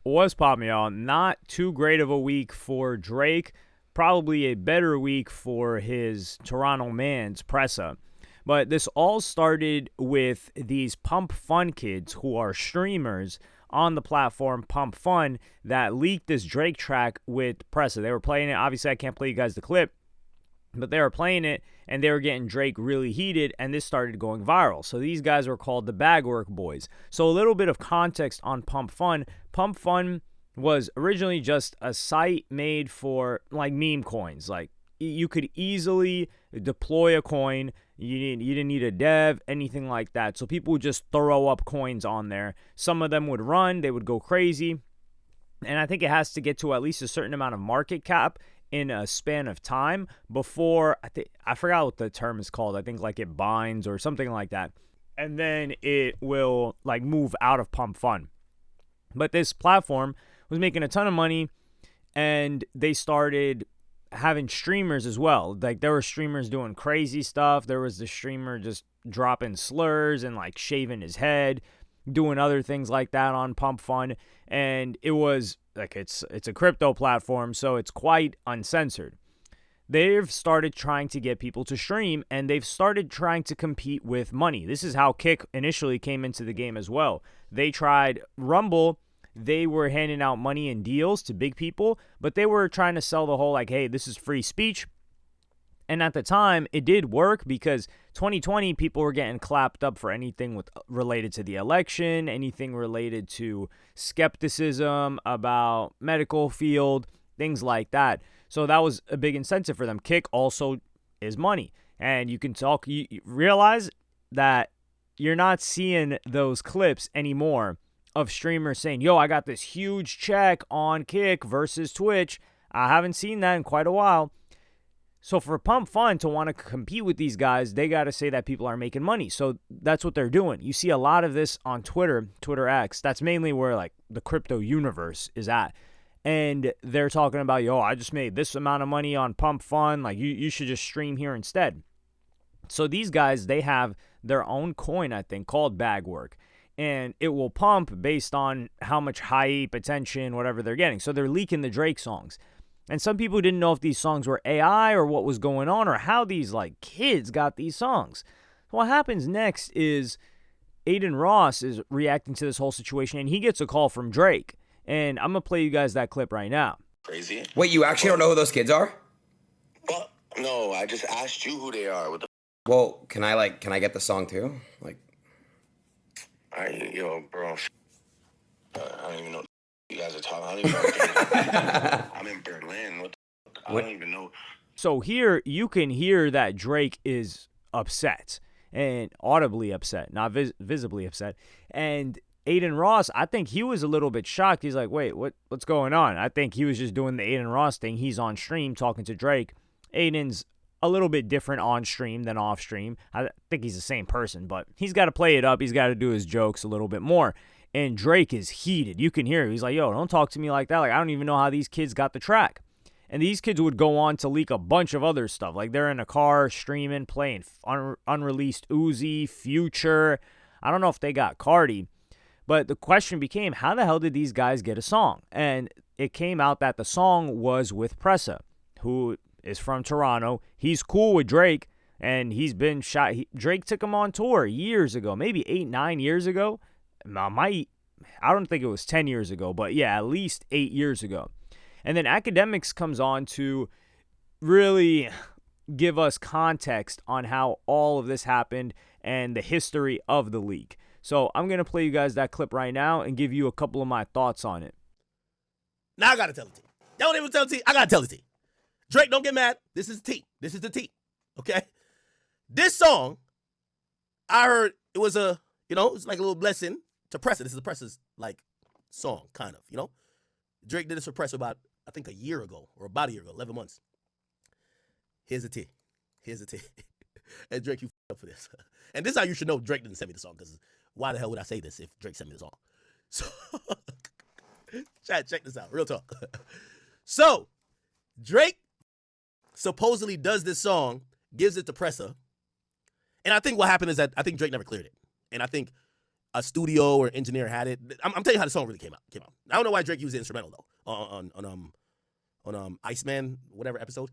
was popping out. Not too great of a week for Drake. Probably a better week for his Toronto man's Pressa. But this all started with these Pump Fun kids who are streamers on the platform Pump Fun that leaked this Drake track with Pressa. They were playing it. Obviously, I can't play you guys the clip, but they were playing it, and they were getting Drake really heated, and this started going viral. So these guys were called the Bagwork Boys. So a little bit of context on Pump Fun. Pump Fun was originally just a site made for like meme coins. Like you could easily deploy a coin. You didn't need a dev, anything like that. So people would just throw up coins on there. Some of them would run. They would go crazy. And I think it has to get to at least a certain amount of market cap in a span of time before, I forgot what the term is called. I think like it binds or something like that. And then it will like move out of Pump Fun. But this platform was making a ton of money, and they started having streamers as well. Like there were streamers doing crazy stuff. There was the streamer just dropping slurs and like shaving his head, doing other things like that on Pump Fun. And it was like, it's a crypto platform, so it's quite uncensored. They've started trying to get people to stream, and they've started trying to compete with money. This is how Kick initially came into the game as well. They tried Rumble. They were handing out money and deals to big people, but they were trying to sell the whole like, hey, this is free speech. And at the time, it did work because 2020 people were getting clapped up for anything related to the election, anything related to skepticism about medical field, things like that. So that was a big incentive for them. Kick also is money. And you can talk, you realize that you're not seeing those clips anymore of streamers saying, yo, I got this huge check on Kick versus Twitch. I haven't seen that in quite a while. So for Pump Fun to want to compete with these guys, they got to say that people are making money. So that's what they're doing. You see a lot of this on Twitter X. That's mainly where like the crypto universe is at. And they're talking about, yo, I just made this amount of money on Pump Fun. Like you should just stream here instead. So these guys, they have their own coin, I think, called Bagwork. And it will pump based on how much hype, attention, whatever they're getting. So they're leaking the Drake songs. And some people didn't know if these songs were AI or what was going on or how these like kids got these songs. So what happens next is Adin Ross is reacting to this whole situation, and he gets a call from Drake. And I'm going to play you guys that clip right now. Crazy. Wait, you actually don't know who those kids are? What? No, I just asked you who they are. What the Well, can I get the song too? Like, yo, bro. I don't even know what you guys are talking. I don't even know. I'm in Berlin. What the fuck? I don't even know. So here you can hear that Drake is upset and audibly upset, not visibly upset. And Adin Ross, I think he was a little bit shocked. He's like, wait, what's going on? I think he was just doing the Adin Ross thing. He's on stream talking to Drake. Adin's a little bit different on stream than off stream. I think he's the same person, but he's got to play it up. He's got to do his jokes a little bit more. And Drake is heated. You can hear him. He's like, yo, don't talk to me like that. Like, I don't even know how these kids got the track. And these kids would go on to leak a bunch of other stuff. Like they're in a car streaming, playing unreleased Uzi, Future. I don't know if they got Cardi. But the question became, how the hell did these guys get a song? And it came out that the song was with Pressa, who is from Toronto. He's cool with Drake, and he's been shot. Drake took him on tour years ago, maybe 8-9 years ago. I don't think it was 10 years ago, but yeah, at least 8 years ago. And then Academics comes on to really give us context on how all of this happened and the history of the leak. So I'm going to play you guys that clip right now and give you a couple of my thoughts on it. Now I got to tell the team. Don't even tell the team. I got to tell the team. Drake, don't get mad. This is the team. This is the team. Okay? This song, I heard it was it's like a little blessing to Pressa. This is Pressa's, like, song, kind of, you know? Drake did this for Pressa about, I think, a year ago, or about a year ago, 11 months. Here's the tea. Here's the tea. And Drake, you up for this. And this is how you should know Drake didn't send me the song, because why the hell would I say this if Drake sent me the song? So, check this out. Real talk. So, Drake supposedly does this song, gives it to Pressa, and I think what happened is that I think Drake never cleared it. And I think a studio or engineer had it. I'm telling you how the song really came out. I don't know why Drake used the instrumental though on Iceman whatever episode.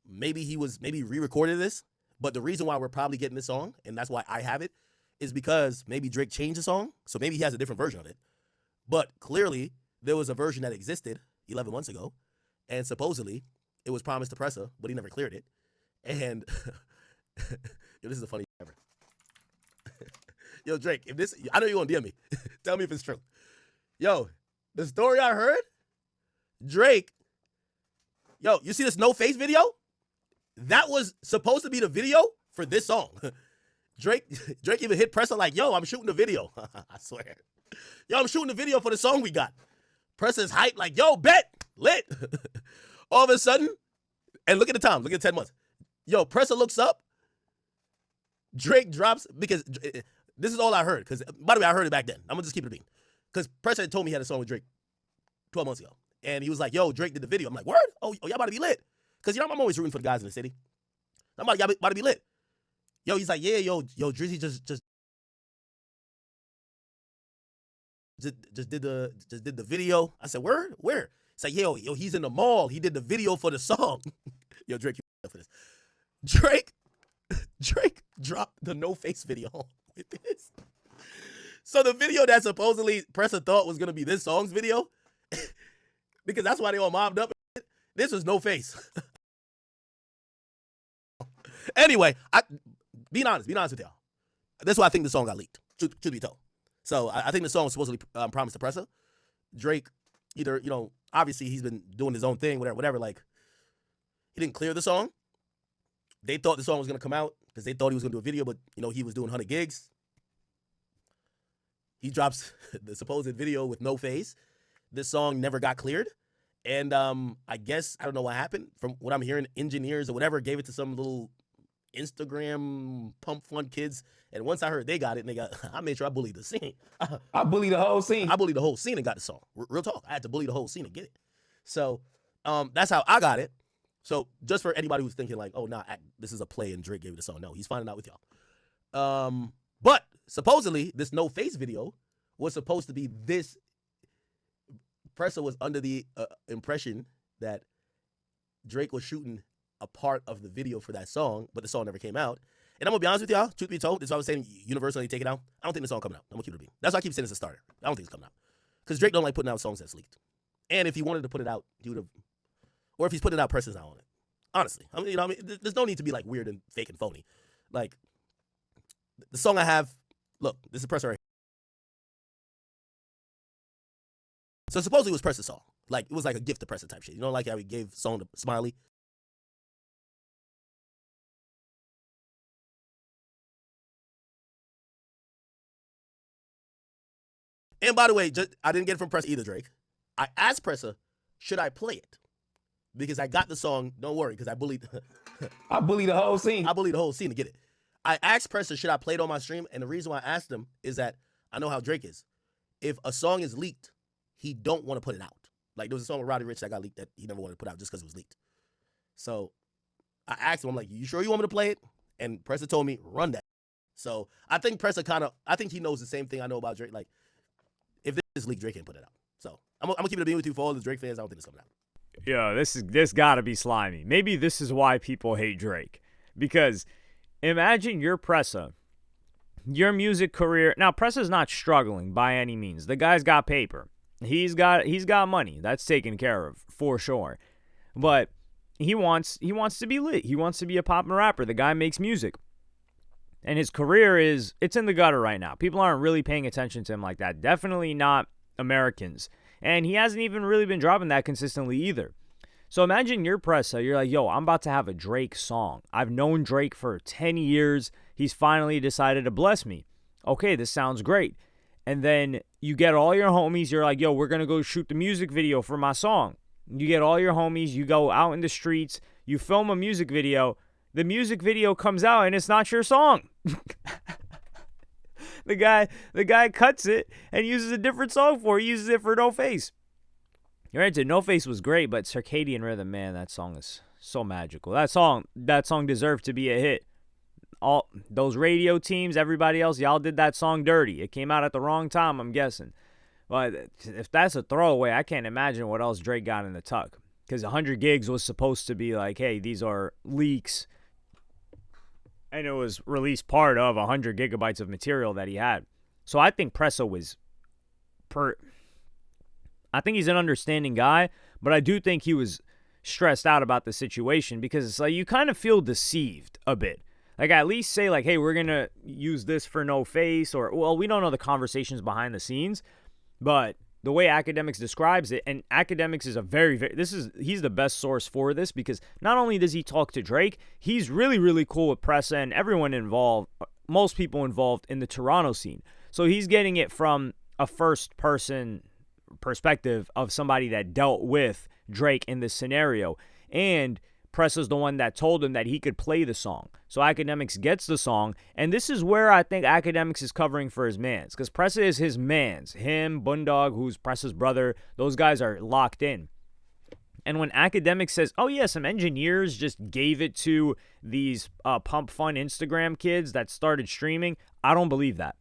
Maybe he re-recorded this, but the reason why we're probably getting this song, and that's why I have it, is because maybe Drake changed the song, so maybe he has a different version of it. But clearly, there was a version that existed 11 months ago, and supposedly it was promised to Pressa, but he never cleared it. And yo, this is the funniest ever. Yo, Drake, if this, I know you're gonna DM me. Tell me if it's true. Yo, the story I heard, Drake. Yo, you see this No Face video? That was supposed to be the video for this song. Drake even hit Pressa like, yo, I'm shooting the video. I swear. Yo, I'm shooting the video for the song we got. Pressa's hyped like, yo, bet, lit. All of a sudden, and look at the time, look at 10 months. Yo, Pressa looks up. Drake drops, because this is all I heard. Because, by the way, I heard it back then. I'm going to just keep it a beat. Because Pressa had told me he had a song with Drake 12 months ago. And he was like, yo, Drake did the video. I'm like, word? Oh, y'all about to be lit. Because, you know, I'm always rooting for the guys in the city. I'm about, y'all about to be lit. Yo, he's like, yeah, yo, Drizzy just did the video. I said, word? Where? It's like, yo, he's in the mall. He did the video for the song. Yo, Drake, you for this. Drake dropped the No Face video with this. So the video that supposedly Pressa thought was gonna be this song's video, because that's why they all mobbed up. This was No Face. Anyway, being honest with y'all. That's why I think the song got leaked. Truth be told. So I think the song was supposedly promised to Pressa. Drake, either, you know, obviously he's been doing his own thing, whatever. Like, he didn't clear the song. They thought the song was gonna come out because they thought he was gonna do a video, but you know he was doing 100 gigs. He drops the supposed video with No Face. This song never got cleared, and I guess I don't know what happened. From what I'm hearing, engineers or whatever gave it to some little Instagram pump fund kids, and once I heard they got it, and I made sure I bullied the scene. I bullied the whole scene. I bullied the whole scene and got the song. Real talk. I had to bully the whole scene and get it. So that's how I got it. So just for anybody who's thinking like, oh, nah, this is a play and Drake gave it the song. No, he's finding out with y'all. But supposedly this No Face video was supposed to be this. Pressa was under the impression that Drake was shooting a part of the video for that song, but the song never came out. And I'm gonna be honest with y'all, truth be told, that's why I was saying universally take it out. I don't think the song coming out. I'm gonna keep it a beat. That's why I keep saying it's a starter. I don't think it's coming out. Because Drake don't like putting out songs that's leaked. And if he wanted to put it out, he would have, or if he's putting out, Pressa's not on it. Honestly. I mean, you know what I mean? There's no need to be like weird and fake and phony. Like, the song I have, look, this is Pressa right here. So supposedly it was Pressa's song. Like, it was like a gift to Pressa type shit. You know, like how he gave song to Smiley? And by the way, I didn't get it from Pressa either, Drake. I asked Pressa, should I play it? Because I got the song, don't worry, because I bullied. I bullied the whole scene. I bullied the whole scene to get it. I asked Pressa, should I play it on my stream? And the reason why I asked him is that I know how Drake is. If a song is leaked, he don't want to put it out. Like, there was a song with Roddy Ricch that got leaked that he never wanted to put out just because it was leaked. So I asked him, I'm like, you sure you want me to play it? And Pressa told me, run that. So I think Pressa I think he knows the same thing I know about Drake. Like, if this is leaked, Drake can't put it out. So I'm gonna keep it a beat with you for all the Drake fans. I don't think it's coming out. Yeah, this gotta be slimy. Maybe this is why people hate Drake. Because imagine you're Pressa. Your music career. Now, Pressa's not struggling by any means. The guy's got paper. He's got money. That's taken care of for sure. But he wants to be lit. He wants to be a poppin' rapper. The guy makes music. And his career it's in the gutter right now. People aren't really paying attention to him like that. Definitely not Americans. And he hasn't even really been dropping that consistently either. So imagine you're Pressa. You're like, yo, I'm about to have a Drake song. I've known Drake for 10 years. He's finally decided to bless me. Okay, this sounds great. And then you get all your homies. You're like, yo, we're going to go shoot the music video for my song. You get all your homies. You go out in the streets. You film a music video. The music video comes out and it's not your song. The guy cuts it and uses a different song for it. He uses it for No Face. You're right, No Face was great, but Circadian Rhythm, man, that song is so magical. That song deserved to be a hit. all those radio teams, everybody else, y'all did that song dirty. It came out at the wrong time, I'm guessing. But if that's a throwaway, I can't imagine what else Drake got in the tuck. Because 100 gigs was supposed to be like, hey, these are leaks. And it was released part of 100 gigabytes of material that he had. So I think Pressa was I think he's an understanding guy, but I do think he was stressed out about the situation because it's like you kind of feel deceived a bit. Like at least say like, hey, we're going to use this for no face, or, well, we don't know the conversations behind the scenes, but the way Academics describes it, and Academics is he's the best source for this because not only does he talk to Drake, he's really, really cool with Pressa and everyone involved, most people involved in the Toronto scene. So he's getting it from a first person perspective of somebody that dealt with Drake in this scenario. And Pressa's the one that told him that he could play the song. So Academics gets the song, and this is where I think Academics is covering for his mans, because Pressa is his mans. Him, Bundog, who's Pressa's brother, those guys are locked in. And when Academics says, oh yeah, some engineers just gave it to these Pump Fun Instagram kids that started streaming, I don't believe that.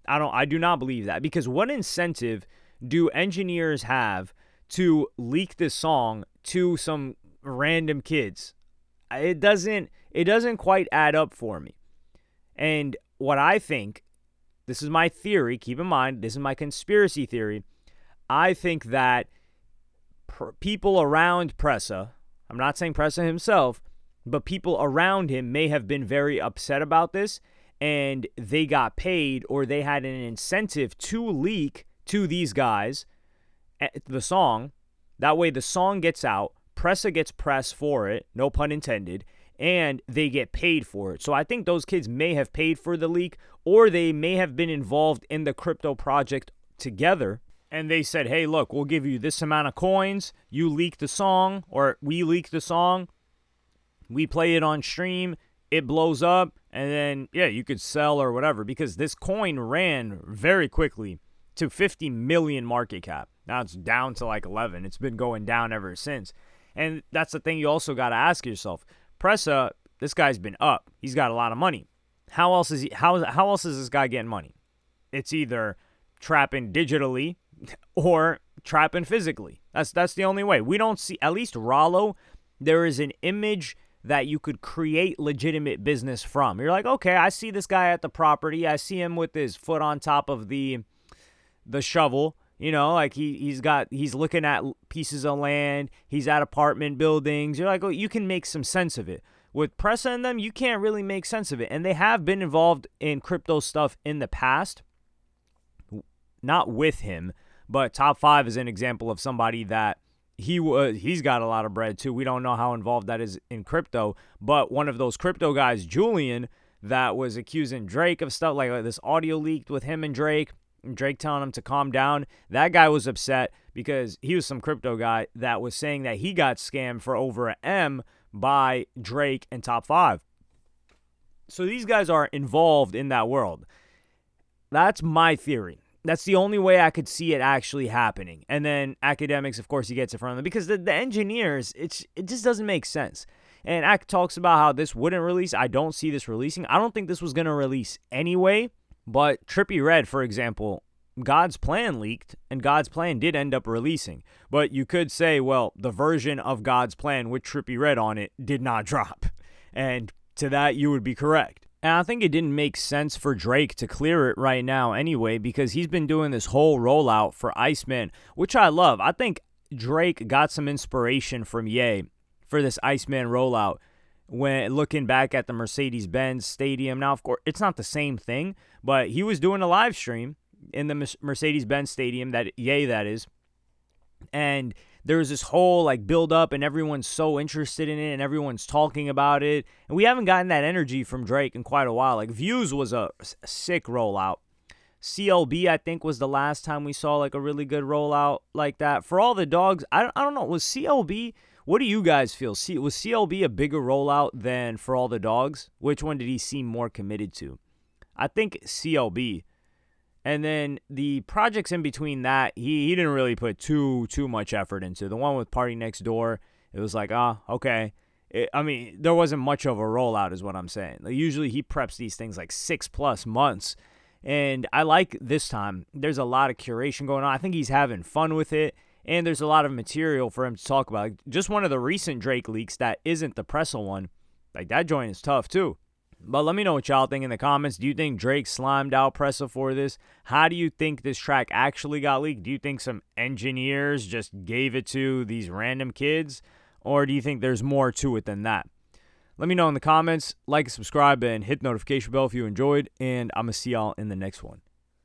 I do not believe that, because what incentive do engineers have to leak this song to some random kids? It doesn't quite add up for me. And what I think, this is my theory, keep in mind, this is my conspiracy theory. I think that people around Pressa, I'm not saying Pressa himself, but people around him may have been very upset about this, and they got paid or they had an incentive to leak to these guys the song. That way the song gets out, Pressa gets press for it, no pun intended, and they get paid for it. So I think those kids may have paid for the leak, or they may have been involved in the crypto project together, and they said, hey, look, we'll give you this amount of coins, you leak the song, or we leak the song, we play it on stream, it blows up, and then, yeah, you could sell or whatever, because this coin ran very quickly to 50 million market cap. Now it's down to like 11. It's been going down ever since. And that's the thing you also got to ask yourself. Pressa, this guy's been up. He's got a lot of money. How else is this guy getting money? It's either trapping digitally or trapping physically. That's the only way. We don't see, at least Rollo, there is an image that you could create legitimate business from. You're like, okay, I see this guy at the property. I see him with his foot on top of the shovel. You know, like he's looking at pieces of land. He's at apartment buildings. You're like, oh, you can make some sense of it. With Pressa and them, you can't really make sense of it. And they have been involved in crypto stuff in the past. Not with him, but Top 5 is an example of somebody that he's got a lot of bread too. We don't know how involved that is in crypto, but one of those crypto guys, Julian, that was accusing Drake of stuff like this audio leaked with him and Drake telling him to calm down. That guy was upset because he was some crypto guy that was saying that he got scammed for over an M by Drake and Top 5. So these guys are involved in that world. That's my theory. That's the only way I could see it actually happening. And then Academics, of course, he gets it from them. Because the engineers, it just doesn't make sense. And Ak talks about how this wouldn't release. I don't see this releasing. I don't think this was going to release anyway. But Trippie Redd, for example, God's Plan leaked, and God's Plan did end up releasing. But you could say, well, the version of God's Plan with Trippie Redd on it did not drop. And to that, you would be correct. And I think it didn't make sense for Drake to clear it right now anyway, because he's been doing this whole rollout for Iceman, which I love. I think Drake got some inspiration from Ye for this Iceman rollout when looking back at the Mercedes-Benz Stadium. Now, of course, it's not the same thing, but he was doing a live stream in the Mercedes-Benz Stadium, that is, and there was this whole like build up and everyone's so interested in it and everyone's talking about it. And we haven't gotten that energy from Drake in quite a while. Like Views was a sick rollout. CLB, I think, was the last time we saw like a really good rollout like that. For All the Dogs, I don't know. Was CLB, what do you guys feel? Was CLB a bigger rollout than For All the Dogs? Which one did he seem more committed to? I think CLB. And then the projects in between that, he didn't really put too much effort into. The one with Party Next Door, it was like, okay. There wasn't much of a rollout is what I'm saying. Like, usually he preps these things like 6+ months. And I like this time, there's a lot of curation going on. I think he's having fun with it. And there's a lot of material for him to talk about. Like, just one of the recent Drake leaks that isn't the Pressa one. Like, that joint is tough too. But let me know what y'all think in the comments. Do you think Drake slimed out Pressa for this? How do you think this track actually got leaked? Do you think some engineers just gave it to these random kids? Or do you think there's more to it than that? Let me know in the comments. Like, subscribe, and hit the notification bell if you enjoyed. And I'm going to see y'all in the next one.